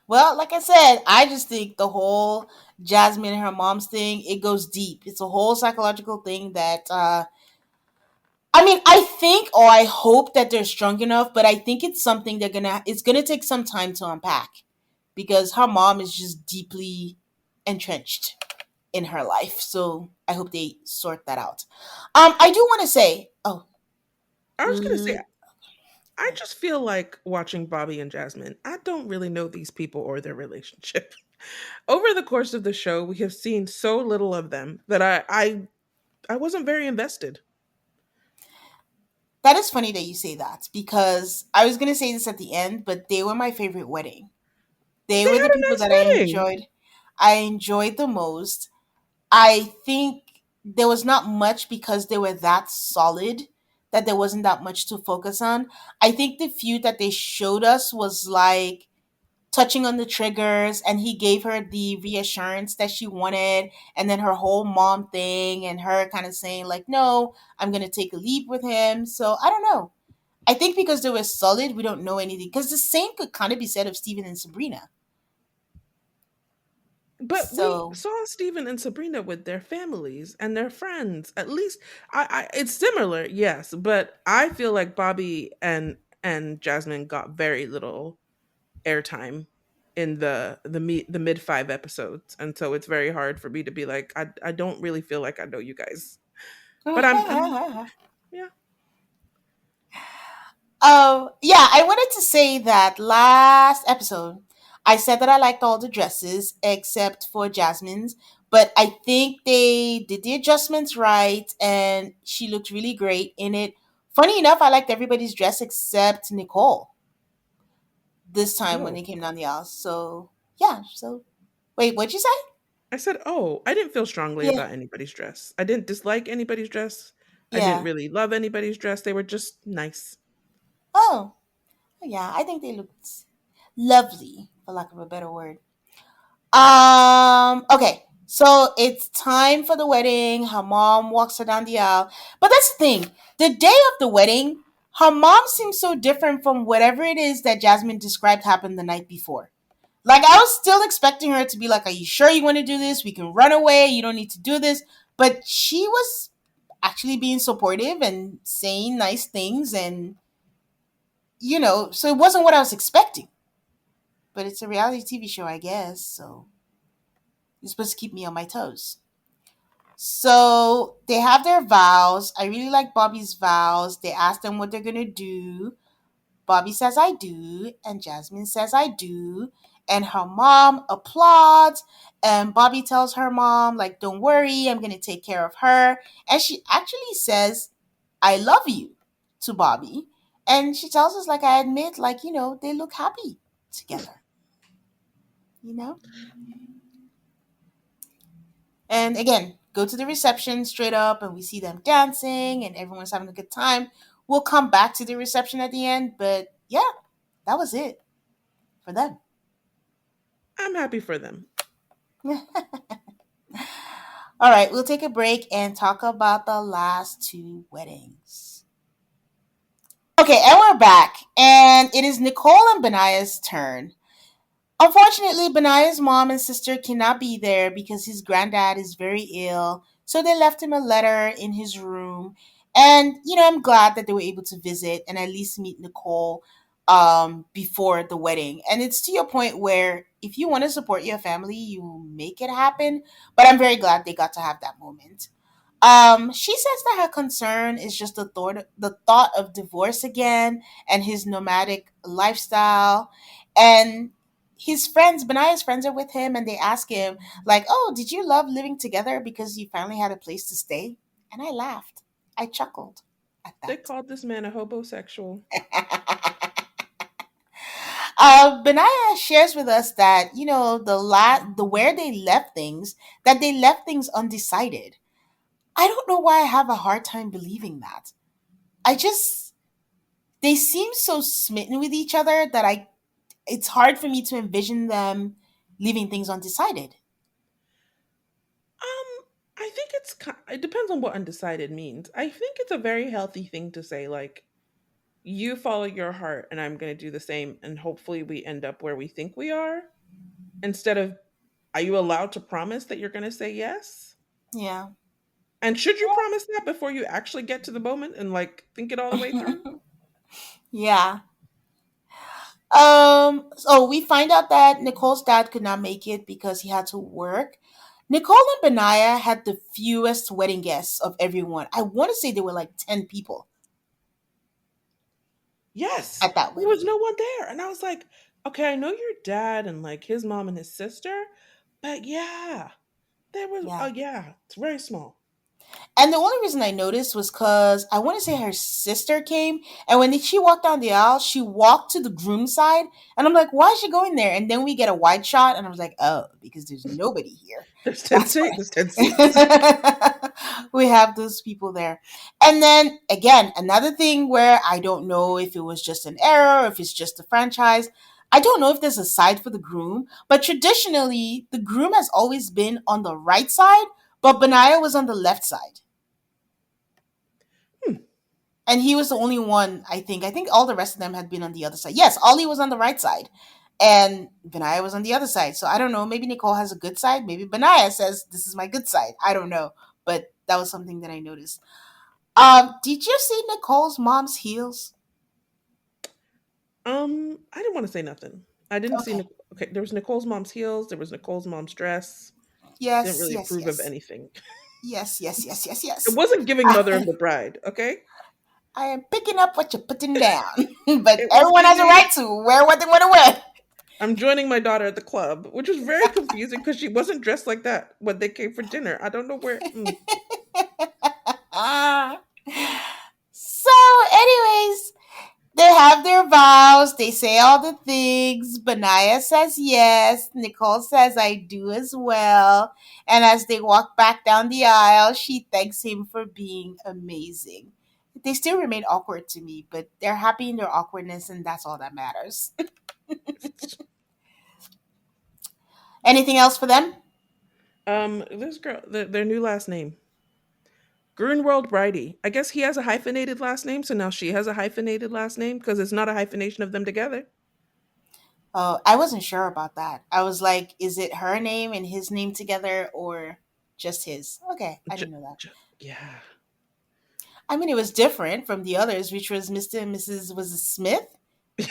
Well, like I said, I just think the whole Jasmine and her mom's thing, it goes deep. It's a whole psychological thing that I mean, I think or I hope that they're strong enough, but I think it's something it's gonna take some time to unpack because her mom is just deeply entrenched in her life. So I hope they sort that out. I do want to say, oh, I was gonna say, l- I just feel like watching Bobby and Jasmine. I don't really know these people or their relationship. Over the course of the show, we have seen so little of them that I wasn't very invested. that is funny that you say that because I was gonna say this at the end, but they were my favorite wedding. They They were the had a people nice that I wedding. enjoyed. I enjoyed the most. I think there was not much because they were that solid that there wasn't that much to focus on. I think the few that they showed us was like touching on the triggers, and he gave her the reassurance that she wanted, and then her whole mom thing and her kind of saying like, no, I'm going to take a leap with him. So I don't know. I think because they were solid, we don't know anything, because the same could kind of be said of Steven and Sabrina. But we So saw Steven and Sabrina with their families and their friends. At least it's similar, yes, but I feel like Bobby and Jasmine got very little airtime in the mid five episodes, and so it's very hard for me to be like, I don't really feel like I know you guys. But I'm yeah. Yeah, I wanted to say that last episode, I said that I liked all the dresses except for Jasmine's, but I think they did the adjustments right, and she looked really great in it. Funny enough, I liked everybody's dress except Nicole this time when Oh, they came down the aisle. So yeah, so wait, what'd you say? I said, oh, I didn't feel strongly Yeah, about anybody's dress. I didn't dislike anybody's dress. I didn't yeah. really love anybody's dress. They were just nice. Oh, yeah. I think they looked lovely, for lack of a better word. Okay. So it's time for the wedding. Her mom walks her down the aisle. But that's the thing. The day of the wedding, her mom seems so different from whatever it is that Jasmine described happened the night before. Like, I was still expecting her to be like, are you sure you want to do this? We can run away. You don't need to do this. But she was actually being supportive and saying nice things, and so it wasn't what I was expecting. But it's a reality TV show, I guess. So you're supposed to keep me on my toes. So they have their vows. I really like Bobby's vows. They ask them what they're gonna do. Bobby says I do, and Jasmine says I do, and her mom applauds. And Bobby tells her mom, like, don't worry, I'm gonna take care of her. And she actually says, I love you to Bobby. And she tells us, like, I admit, like, they look happy together, you know? And again, go to the reception straight up, and we see them dancing and everyone's having a good time. We'll come back to the reception at the end, but yeah, that was it for them. I'm happy for them. All right, we'll take a break and talk about the last two weddings. Okay, and we're back, and it is Nicole and Benaya's turn. Unfortunately, Benaya's mom and sister cannot be there because his granddad is very ill. So they left him a letter in his room. And, I'm glad that they were able to visit and at least meet Nicole before the wedding. And it's to your point where if you want to support your family, you make it happen. But I'm very glad they got to have that moment. She says that her concern is just the thought of divorce again and his nomadic lifestyle. And his friends, Benaya's friends, are with him, and they ask him, like, oh, did you love living together because you finally had a place to stay? And I laughed. I chuckled at They that. called this man a hobosexual. Benaya shares with us that the where they left things, that they left things undecided. I don't know why I have a hard time believing that. I just They seem so smitten with each other that I it's hard for me to envision them leaving things undecided. I think it depends on what undecided means. I think it's a very healthy thing to say, like, you follow your heart and I'm going to do the same, and hopefully we end up where we think we are, instead of, are you allowed to promise that you're going to say yes? Yeah. And should you promise that before you actually get to the moment and like think it all the way through? Yeah. So we find out that Nicole's dad could not make it because he had to work. Nicole and Benaya had the fewest wedding guests of everyone. I want to say there were like 10 people Yes, at that there was wedding. no one there. And I was like, okay, I know your dad and like his mom and his sister, but yeah, there was, oh Yeah. yeah, it's very small. And the only reason I noticed was because I want to say her sister came, and when she walked down the aisle, she walked to the groom side, and I'm like, why is she going there? And then we get a wide shot, and I was like, oh, because there's nobody here. There's 10 That's seats. There's 10 seats. why we have those people there. And then again, another thing where I don't know if it was just an error, or if it's just a franchise. I don't know if there's a side for the groom, but traditionally, the groom has always been on the right side, but Benaiah was on the left side. Hmm. And he was the only one, I think. I think all the rest of them had been on the other side. Yes, Ollie was on the right side, and Benaiah was on the other side. So I don't know. Maybe Nicole has a good side. Maybe Benaiah says this is my good side. I don't know, but that was something that I noticed. Did you see Nicole's mom's heels? I didn't want to say nothing. I didn't see. Okay. Okay, there was Nicole's mom's heels. There was Nicole's mom's dress. Didn't Yes, really yes, approve of yes, anything. yes, yes, yes, yes, It yes. wasn't giving Mother of the Bride. Okay, I am picking up what you're putting down, but it was everyone has a giving. right to wear what they want to wear. I'm joining my daughter at the club, which was very confusing because she wasn't dressed like that when they came for dinner. I don't know where. Ah. So, anyways, they have their vows. They say all the things. Benaiah says yes. Nicole says I do as well. And as they walk back down the aisle, she thanks him for being amazing. They still remain awkward to me, but they're happy in their awkwardness, and that's all that matters. Anything else for them? This girl, their new last name, Grunwald Bridie. I guess he has a hyphenated last name, so now she has a hyphenated last name because it's not a hyphenation of them together. Oh, I wasn't sure about that. I was like, is it her name and his name together or just his? Okay, I J- didn't know that. yeah. I mean, it was different from the others, which was Mr. and Mrs. was it Smith,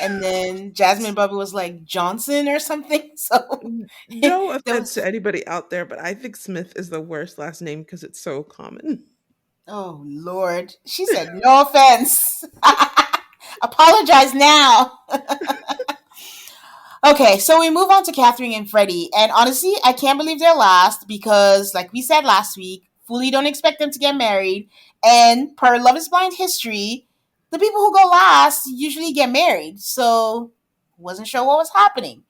and then Jasmine Bobby was like Johnson or something. So No there offense to was, anybody out there, but I think Smith is the worst last name because it's so common. oh Lord, she said no offense. Apologize now. Okay, so we move on to Catherine and Freddie, and honestly, I can't believe they're last because, like we said last week, fully don't expect them to get married, and per Love Is Blind history, the people who go last usually get married. So, wasn't sure what was happening.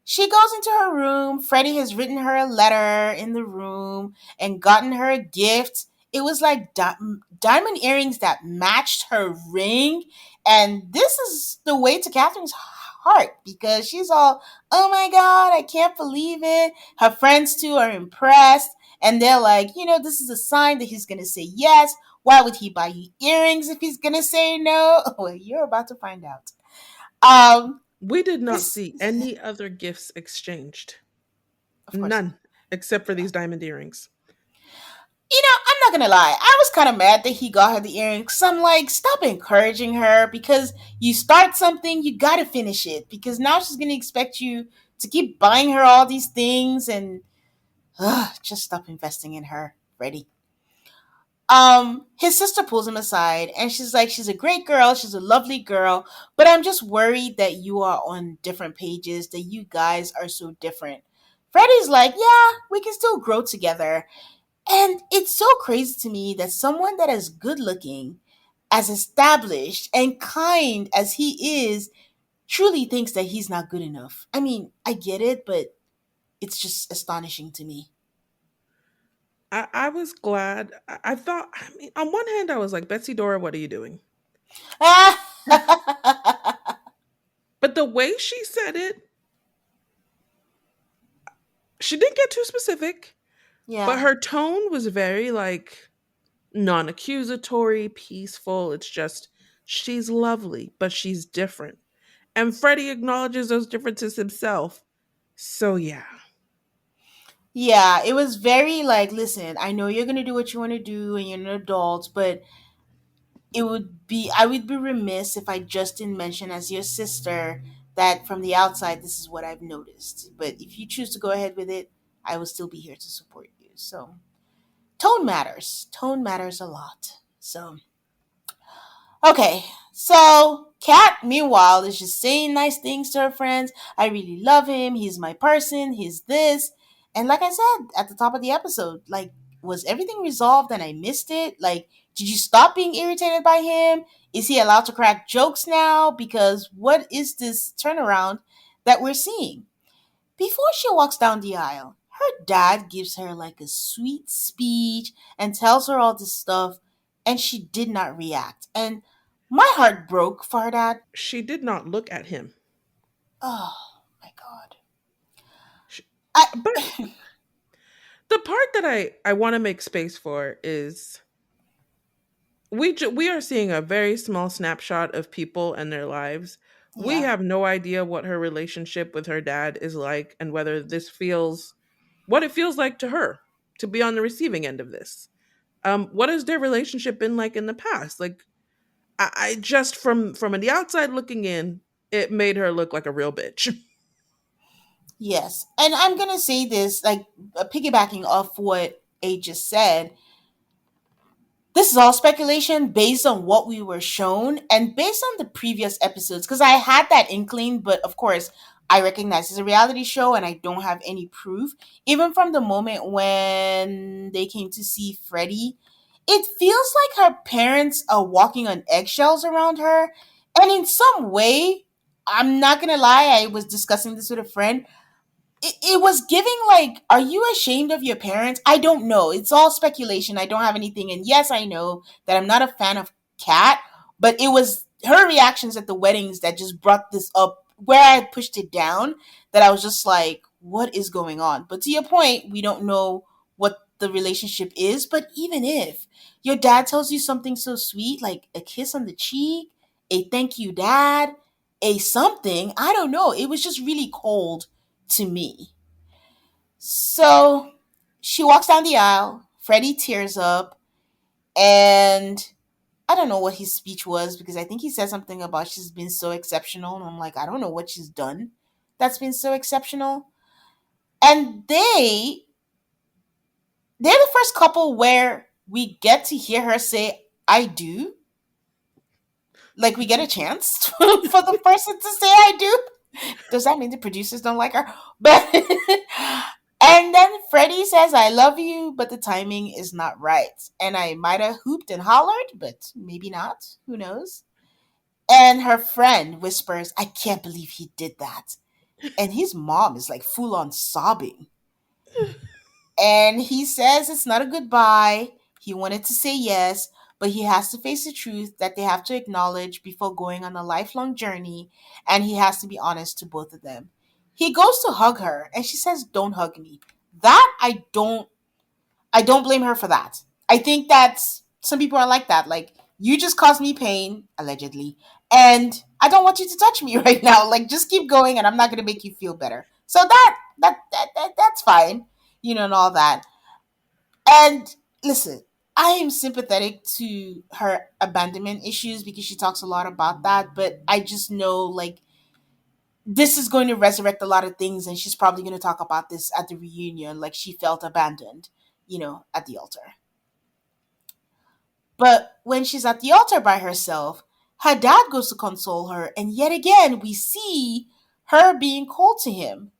She goes into her room. Freddie has written her a letter in the room and gotten her a gift. It was like diamond earrings that matched her ring. And this is the way to Catherine's heart because she's all, oh my God, I can't believe it. Her friends too are impressed. And they're like, this is a sign that he's going to say yes. Why would he buy you earrings if he's going to say no? Well, you're about to find out. Um, We did not this, see any other gifts exchanged. of course. None, except for these diamond earrings. I'm not gonna lie. I was kind of mad that he got her the earrings. Cause I'm like, stop encouraging her because you start something, you gotta finish it. Because now she's gonna expect you to keep buying her all these things, and just stop investing in her, Freddie. His sister pulls him aside, and she's like, she's a great girl, she's a lovely girl, but I'm just worried that you are on different pages, that you guys are so different. Freddie's like, yeah, we can still grow together. And it's so crazy to me that someone that is good looking, as established, and kind as he is, truly thinks that he's not good enough. I mean, I get it, but it's just astonishing to me. I was glad. I thought, I mean, on one hand, I was like, Betsy Dora, what are you doing? But the way she said it, she didn't get too specific, but Yeah. her tone was very like non accusatory, peaceful. It's just, she's lovely, but she's different. And Freddie acknowledges those differences himself. So, yeah. Yeah, it was very like, listen, I know you're going to do what you want to do and you're an adult, but I would be remiss if I just didn't mention as your sister that from the outside this is what I've noticed. But if you choose to go ahead with it, I will still be here to support you. So tone matters. Tone matters a lot. So okay. So Kat, meanwhile, is just saying nice things to her friends. I really love him. He's my person. He's this. And like I said at the top of the episode, like was everything resolved and I missed it? Like, did you stop being irritated by him? Is he allowed to crack jokes now? Because what is this turnaround that we're seeing? Before she walks down the aisle, her dad gives her like a sweet speech and tells her all this stuff, and she did not react. And my heart broke for her dad. She did not look at him. Oh my god. Sh I but the part that I want to make space for is we are seeing a very small snapshot of people and their lives. We yeah. have no idea what her relationship with her dad is like and whether this feels what it feels like to her to be on the receiving end of this. What has their relationship been like in the past? Like I just from the outside looking in, it made her look like a real bitch. Yes. And I'm going to say this, like, piggybacking off what A just said, this is all speculation based on what we were shown and based on the previous episodes. Because I had that inkling, but of course, I recognize it's a reality show and I don't have any proof. Even from the moment when they came to see Freddie, it feels like her parents are walking on eggshells around her. And in some way, I'm not going to lie, I was discussing this with a friend. It was giving like, are you ashamed of your parents? I don't know, it's all speculation, I don't have anything. And yes, I know that I'm not a fan of Kat, but it was her reactions at the weddings that just brought this up where I had pushed it down, that I was just like, what is going on? But to your point, we don't know what the relationship is. But even if your dad tells you something so sweet, like a kiss on the cheek, a thank you dad, a something, I don't know, it was just really cold to me. So she walks down the aisle. Freddie tears up, and I don't know what his speech was because I think he said something about she's been so exceptional. And I'm like, I don't know what she's done that's been so exceptional. And they're the first couple where we get to hear her say, I do. Like we get a chance for the person to say I do. Does that mean the producers don't like her? But and then Freddie says, I love you, but the timing is not right. And I might have hooped and hollered, but maybe not. Who knows? And her friend whispers, I can't believe he did that. And his mom is like full on sobbing. And he says it's not a goodbye. He wanted to say yes, but he has to face the truth that they have to acknowledge before going on a lifelong journey, and he has to be honest to both of them. He goes to hug her, and she says, "Don't hug me." That I don't blame her for that. I think that some people are like that. Like, you just caused me pain, allegedly, and I don't want you to touch me right now. Like, just keep going, and I'm not gonna make you feel better. So that's fine, and all that. And listen, I am sympathetic to her abandonment issues because she talks a lot about that. But I just know, like, this is going to resurrect a lot of things, and she's probably going to talk about this at the reunion. Like, she felt abandoned, at the altar. But when she's at the altar by herself, her dad goes to console her, and yet again, we see her being cold to him.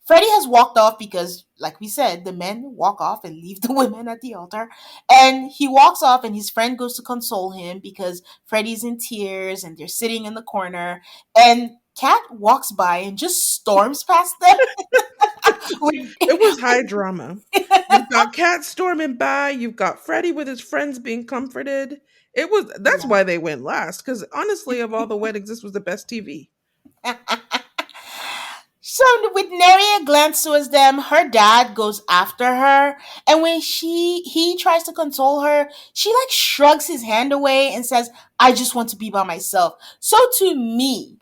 Freddie has walked off because, like we said, the men walk off and leave the women at the altar. And he walks off, and his friend goes to console him because Freddie's in tears and they're sitting in the corner. And Kat walks by and just storms past them. With- It was high drama. You've got Cat storming by, you've got Freddie with his friends being comforted. That's yeah. why they went last, because honestly, of all the weddings, this was the best TV. So with Neri glance towards them, her dad goes after her, and when he tries to console her, she like shrugs his hand away and says, "I just want to be by myself." So to me,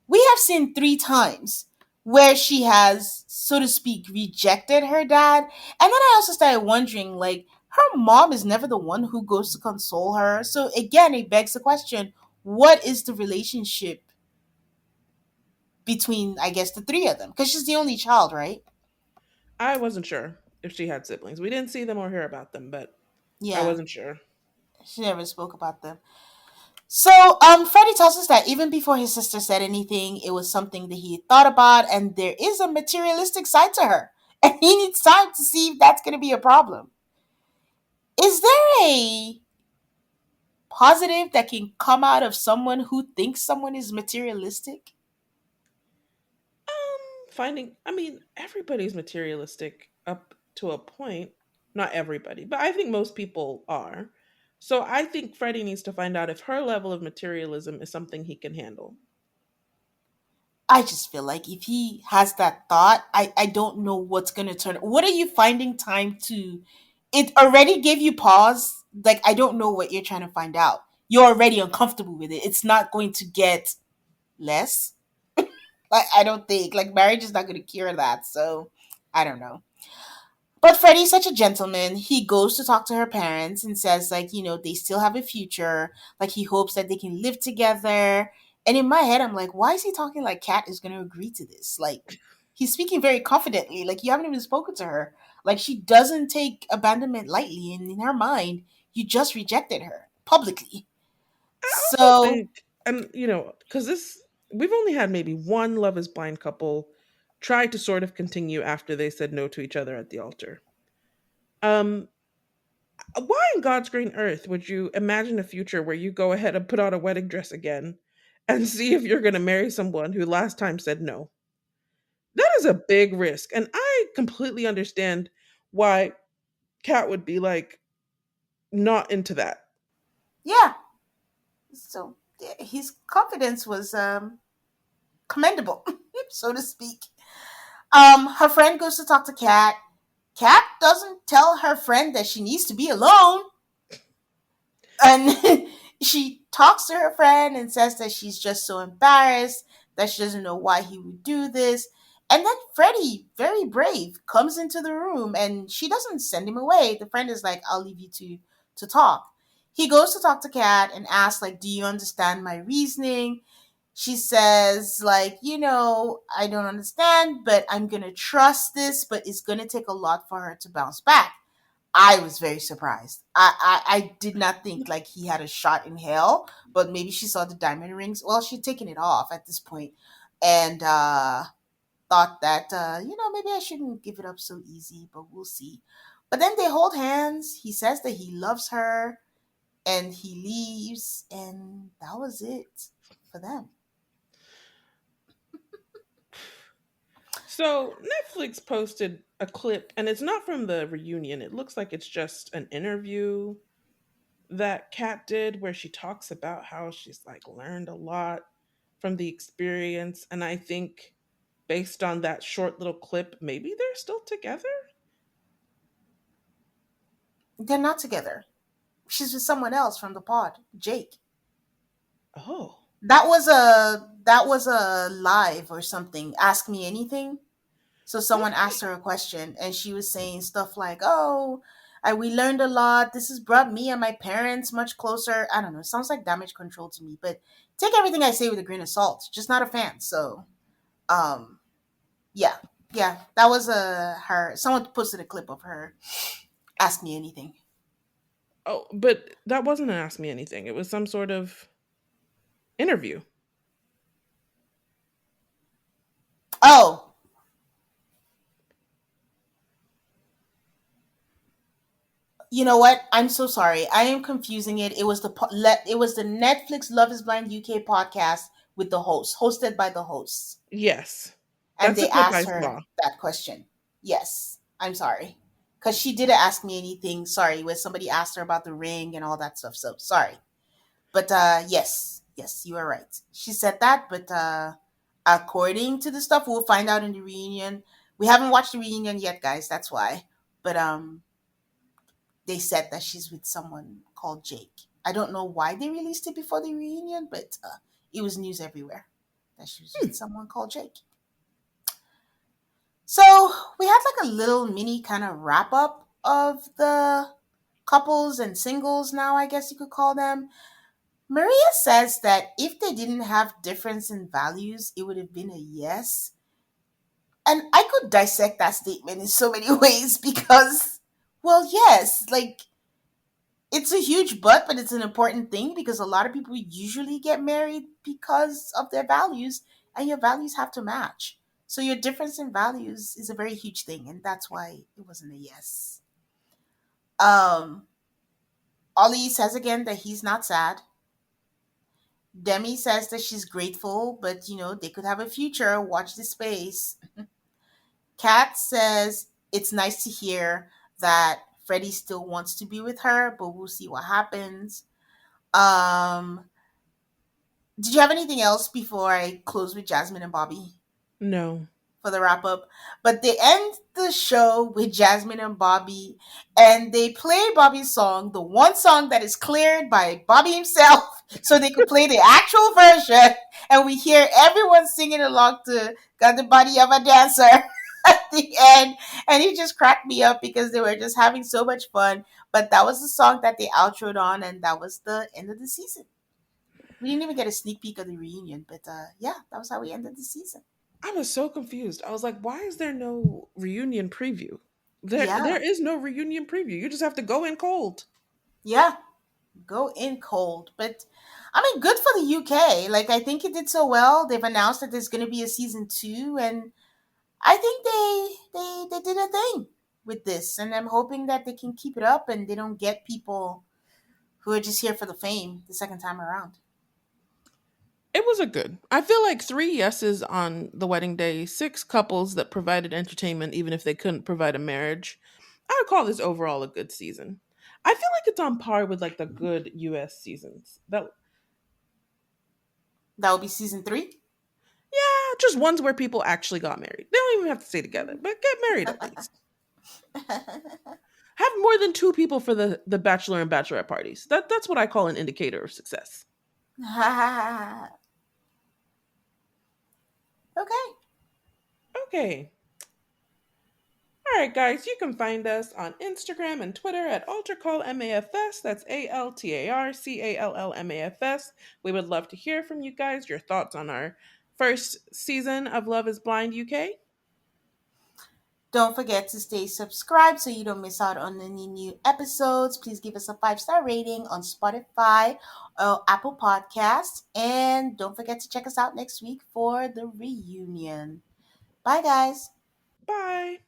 we have seen three times where she has, so to speak, rejected her dad, and then I also started wondering, like, her mom is never the one who goes to console her. So again, it begs the question: what is the relationship between, I guess, the three of them? Because she's the only child, right? I wasn't sure if she had siblings. We didn't see them or hear about them, but I Yeah, wasn't sure. she never spoke about them. So, Freddie tells us that even before his sister said anything, it was something that he thought about, and there is a materialistic side to her. and he needs time to see if that's going to be a problem. Is there a positive that can come out of someone who thinks someone is materialistic? Finding, I mean, everybody's materialistic up to a point. Not everybody, but I think most people are. So I think Freddie needs to find out if her level of materialism is something he can handle. I just feel like if he has that thought, I don't know what's going to turn. What are you finding time to? It already gave you pause. Like, I don't know what you're trying to find out. You're already uncomfortable with it. It's not going to get less. Like, I don't think. Like, marriage is not going to cure that. So, I don't know. But Freddie's such a gentleman. He goes to talk to her parents and says, like, they still have a future. Like, he hopes that they can live together. And in my head, I'm like, why is he talking like Kat is going to agree to this? Like, he's speaking very confidently. Like, you haven't even spoken to her. Like, she doesn't take abandonment lightly. And in her mind, you just rejected her publicly. I also So, think, and because we've only had maybe one Love is Blind couple try to sort of continue after they said no to each other at the altar. Um, why in God's green earth would you imagine a future where you go ahead and put on a wedding dress again and see if you're going to marry someone who last time said no? That is a big risk. And I completely understand why Kat would be like not into that. yeah. So, yeah, his confidence was commendable, so to speak. Her friend goes to talk to Kat. Kat doesn't tell her friend that she needs to be alone. And she talks to her friend and says that she's just so embarrassed that she doesn't know why he would do this. And then Freddie, very brave, comes into the room and she doesn't send him away. The friend is like, I'll leave you to talk. He goes to talk to Kat and asks, like, do you understand my reasoning? She says, like, I don't understand, but I'm gonna trust this, but it's gonna take a lot for her to bounce back. I was very surprised. I did not think like he had a shot in hell, but maybe she saw the diamond rings. Well, she'd taken it off at this point, and thought that maybe I shouldn't give it up so easy, but we'll see. But then they hold hands. He says that he loves her, and he leaves, and that was it for them. So Netflix posted a clip, and it's not from the reunion. It looks like it's just an interview that Kat did where she talks about how she's like learned a lot from the experience. And I think based on that short little clip, maybe they're still together. They're not together. She's with someone else from the pod, Jake. Oh, That was a live or something. Ask me anything. So someone asked okay. her a question, and she was saying stuff like, "Oh, we learned a lot. This has brought me and my parents much closer." I don't know. It sounds like damage control to me, but take everything I say with a grain of salt. Just not a fan. So, um, yeah, yeah, that was her. Someone posted a clip of her. Ask me anything. Oh, but that wasn't an Ask Me Anything. It was some sort of interview. Oh, you know what? I'm so sorry. I am confusing it. It was the Netflix Love Is Blind UK podcast with the host, hosted by the hosts, Yes. and That's a they clip asked I her saw. that question. Yes, I'm sorry, because she didn't ask me anything. Sorry, when somebody asked her about the ring and all that stuff. So sorry, but yes, yes, you are right. She said that, but according to the stuff we'll find out in the reunion. We haven't watched the reunion yet, guys. That's why. But they said that she's with someone called Jake. I don't know why they released it before the reunion, but it was news everywhere that she was Hmm. with someone called Jake. So we had like a little mini kind of wrap up of the couples and singles now, I guess you could call them. Maria says that if they didn't have difference in values, it would have been a yes. And I could dissect that statement in so many ways because, well, yes, like it's a huge but it's an important thing because a lot of people usually get married because of their values and your values have to match. So your difference in values is a very huge thing, and that's why it wasn't a yes. Um, Ollie says again that he's not sad. Demi says that she's grateful, but they could have a future. Watch the space. Kat says it's nice to hear that Freddie still wants to be with her, but we'll see what happens. Um, did you have anything else before I close with Jasmine and Bobby No. for the wrap up? But they end the show with Jasmine and Bobby, and they play Bobby's song, the one song that is cleared by Bobby himself, so they could play the actual version, and we hear everyone singing along to "Got the Body of a Dancer" at the end, and it just cracked me up because they were just having so much fun. But that was the song that they outroed on, and that was the end of the season. We didn't even get a sneak peek of the reunion, but yeah, that was how we ended the season. I was so confused. I was like, why is there no reunion preview? There Yeah, is no reunion preview. You just have to go in cold. yeah, go in cold. But I mean, good for the UK. Like, I think it did so well. They've announced that there's going to be a season two, and I think they did a thing with this, and I'm hoping that they can keep it up and they don't get people who are just here for the fame the second time around. It was a good. I feel like three yeses on the wedding day, six couples that provided entertainment even if they couldn't provide a marriage. I would call this overall a good season. I feel like it's on par with like the good US seasons. That That will be season three. yeah, just ones where people actually got married. They don't even have to stay together, but get married at least. Have more than two people for the bachelor and bachelorette parties. That's what I call an indicator of success. Okay. Okay. All right, guys, you can find us on Instagram and Twitter at AltarCallMAFS. That's ALTARCALLMAFS. We would love to hear from you guys, your thoughts on our first season of Love is Blind UK. Don't forget to stay subscribed so you don't miss out on any new episodes. Please give us a 5-star rating on Spotify or Apple Podcasts. And don't forget to check us out next week for the reunion. Bye, guys. Bye.